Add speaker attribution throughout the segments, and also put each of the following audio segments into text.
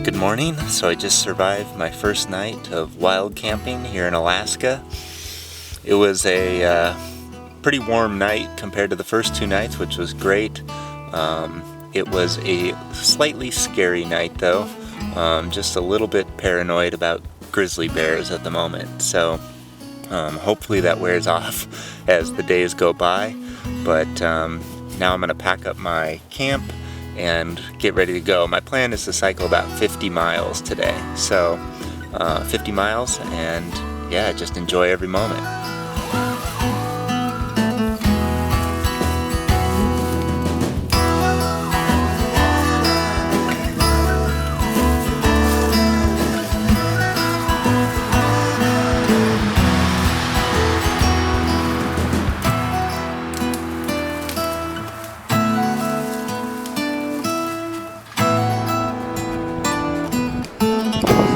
Speaker 1: Good morning. So I just survived my first night of wild camping here in Alaska. It was a pretty warm night compared to the first two nights, which was great. It was a slightly scary night though. Just a little bit paranoid about grizzly bears at the moment. So hopefully that wears off as the days go by. But now I'm gonna pack up my camp and get ready to go. My plan is to cycle about 50 miles today. So 50 miles and yeah, just enjoy every moment.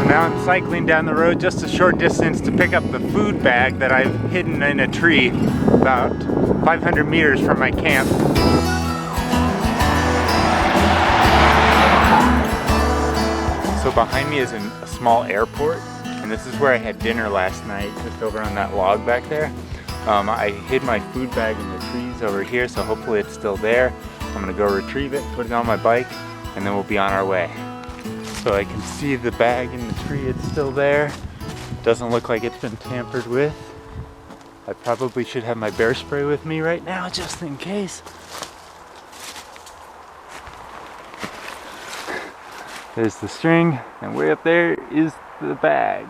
Speaker 1: Now I'm cycling down the road just a short distance to pick up the food bag that I've hidden in a tree about 500 meters from my camp. So behind me is a small airport, and this is where I had dinner last night, just over on that log back there. I hid my food bag in the trees over here, so hopefully it's still there. I'm gonna go retrieve it, put it on my bike, and then we'll be on our way. So I can see the bag in the tree, it's still there. Doesn't look like it's been tampered with. I probably should have my bear spray with me right now, just in case. There's the string, and way up there is the bag.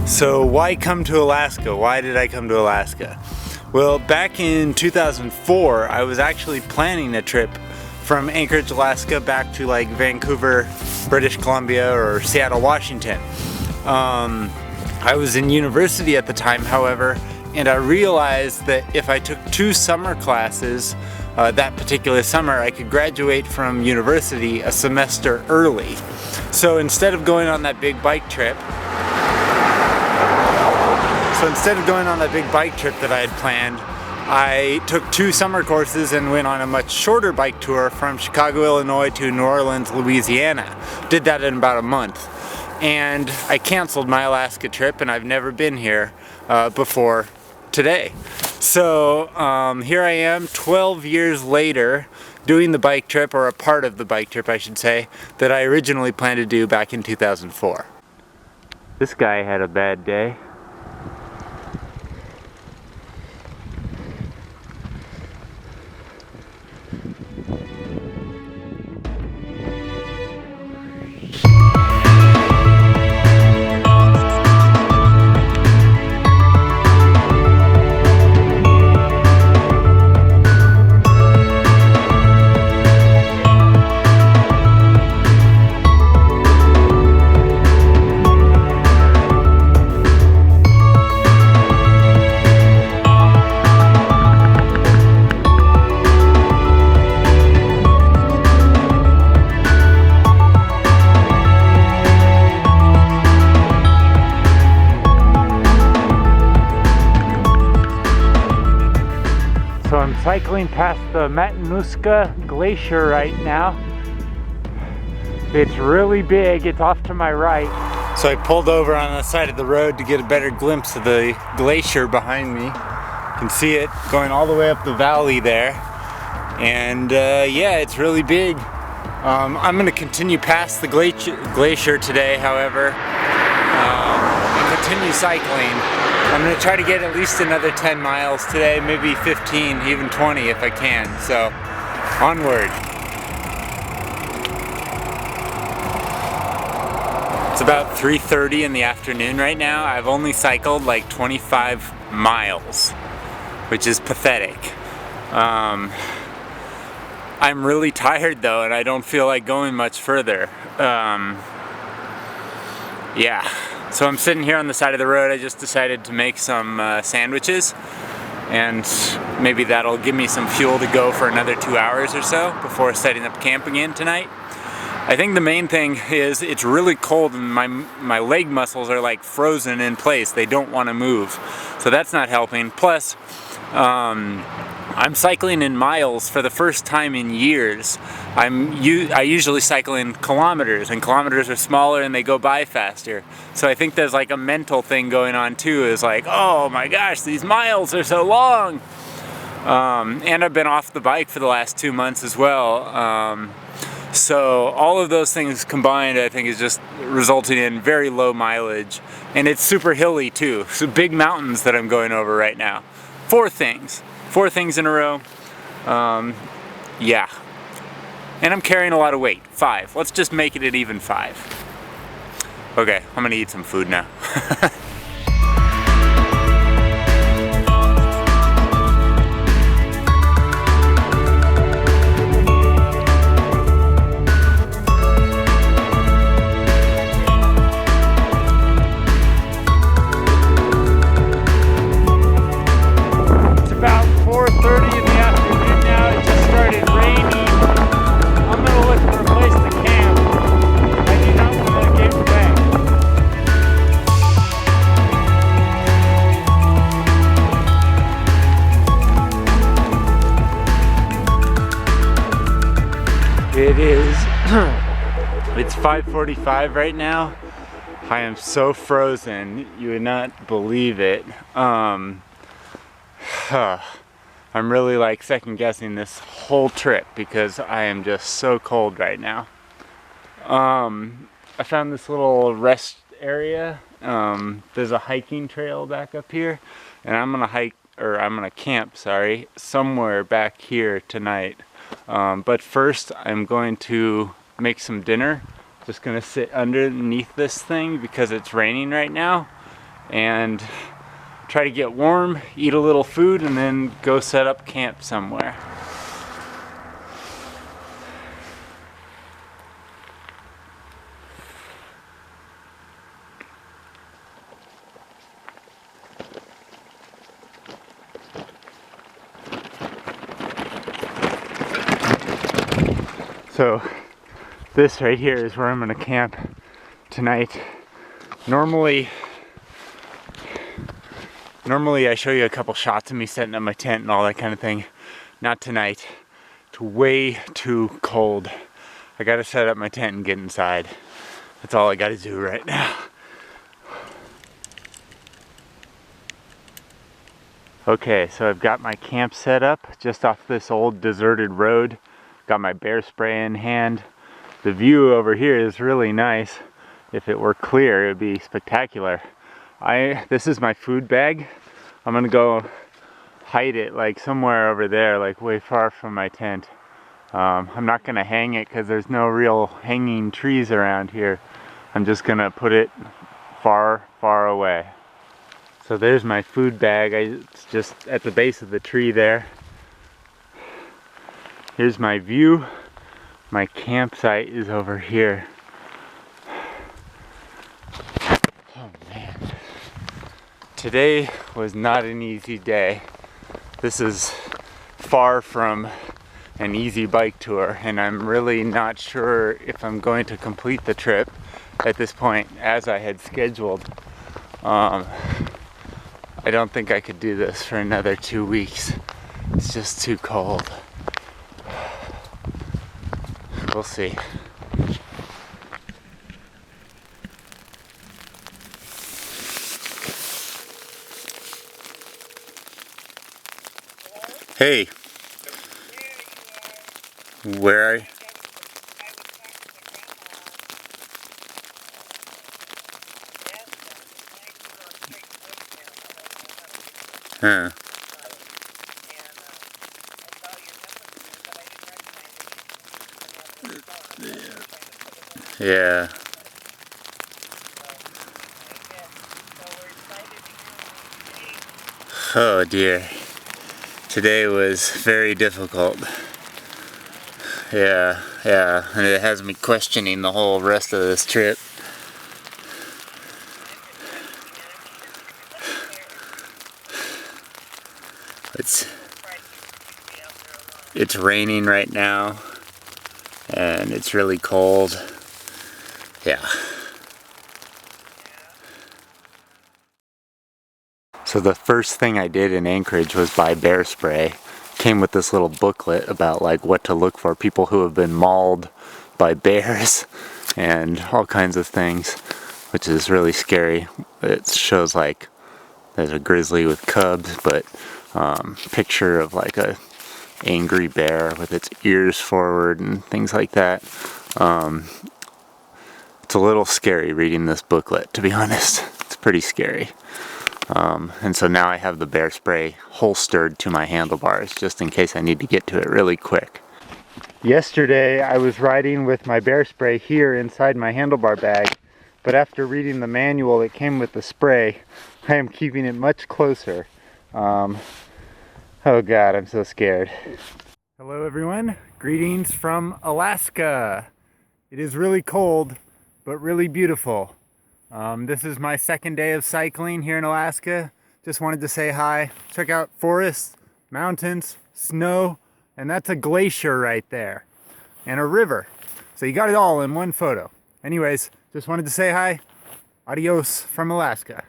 Speaker 1: So why come to Alaska? Why did I come to Alaska? Well, back in 2004, I was actually planning a trip from Anchorage, Alaska back to like Vancouver, British Columbia, or Seattle, Washington. I was in university at the time, however, and I realized that if I took 2 summer classes that particular summer, I could graduate from university a semester early. So instead of going on that big bike trip, that I had planned, I took 2 summer courses and went on a much shorter bike tour from Chicago, Illinois to New Orleans, Louisiana. Did that in about a month. And I canceled my Alaska trip, and I've never been here before today. So here I am 12 years later doing the bike trip, or a part of the bike trip I should say, that I originally planned to do back in 2004. This guy had a bad day. cycling past the Matanuska Glacier right now.
Speaker 2: It's really big. It's off to my right. So I pulled over on the side of the road to get a better glimpse of the glacier behind me. You can see it going all the way up the valley there. And yeah, it's really big. I'm going to continue past the glacier today, however, and continue cycling. I'm going to try to get at least another 10 miles today, maybe 15, even 20 if I can. So, onward. It's about 3:30 in the afternoon right now. I've only cycled like 25 miles, which is pathetic. I'm really tired though, and I don't feel like going much further. Yeah, so I'm sitting here on the side of the road. I just decided to make some sandwiches, and maybe that'll give me some fuel to go for another 2 hours or so before setting up camp again tonight. I think the main thing is it's really cold and my leg muscles are like frozen in place. They don't want to move, so that's not helping. Plus, I'm cycling in miles for the first time in years. I usually cycle in kilometers, and kilometers are smaller and they go by faster. So I think there's like a mental thing going on too, is like, oh my gosh, these miles are so long. And I've been off the bike for the last 2 months as well. So all of those things combined, I think, is just resulting in very low mileage. And it's super hilly too. So big mountains that I'm going over right now. 4 things in a row. Yeah. And I'm carrying a lot of weight. 5. Let's just make it an even 5. Okay, I'm gonna eat some food now. It's 5:45 right now. I am so frozen, you would not believe it. I'm really like second guessing this whole trip because I am just so cold right now. I found this little rest area. There's a hiking trail back up here, and I'm gonna camp, somewhere back here tonight. But first I'm going to make some dinner. Just gonna sit underneath this thing because it's raining right now and try to get warm, eat a little food, and then go set up camp somewhere. So this right here is where I'm gonna camp tonight. Normally I show you a couple shots of me setting up my tent and all that kind of thing. Not tonight. It's way too cold. I gotta set up my tent and get inside. That's all I gotta do right now. Okay, so I've got my camp set up just off this old deserted road. Got my bear spray in hand. The view over here is really nice. If it were clear, it would be spectacular. This is my food bag. I'm gonna go hide it like somewhere over there, like way far from my tent. I'm not gonna hang it because there's no real hanging trees around here. I'm just gonna put it far, far away. So there's my food bag. It's just at the base of the tree there. Here's my view. My campsite is over here. Oh man. Today was not an easy day. This is far from an easy bike tour, and I'm really not sure if I'm going to complete the trip at this point as I had scheduled. I don't think I could do this for another 2 weeks. It's just too cold. We'll see.
Speaker 1: Hey. Where are you? Huh. Yeah. Oh dear. Today was very difficult. Yeah, and it has me questioning the whole rest of this trip. It's raining right now, and it's really cold. Yeah. So the first thing I did in Anchorage was buy bear spray. Came with this little booklet about like what to look for, people who have been mauled by bears and all kinds of things, which is really scary. It shows like there's a grizzly with cubs, but picture of like a angry bear with its ears forward and things like that. It's a little scary reading this booklet, to be honest. It's pretty scary. And so now I have the bear spray holstered to my handlebars just in case I need to get to it really quick. Yesterday I was riding with my bear spray here inside my handlebar bag, but after reading the manual that came with the spray, I am keeping it much closer. Oh God, I'm so scared. Hello everyone, greetings from Alaska. It is really cold, but really beautiful. This is my second day of cycling here in Alaska. Just wanted to say hi. Check out forests, mountains, snow, and that's a glacier right there, and a river. So you got it all in one photo. Anyways, just wanted to say hi. Adios from Alaska.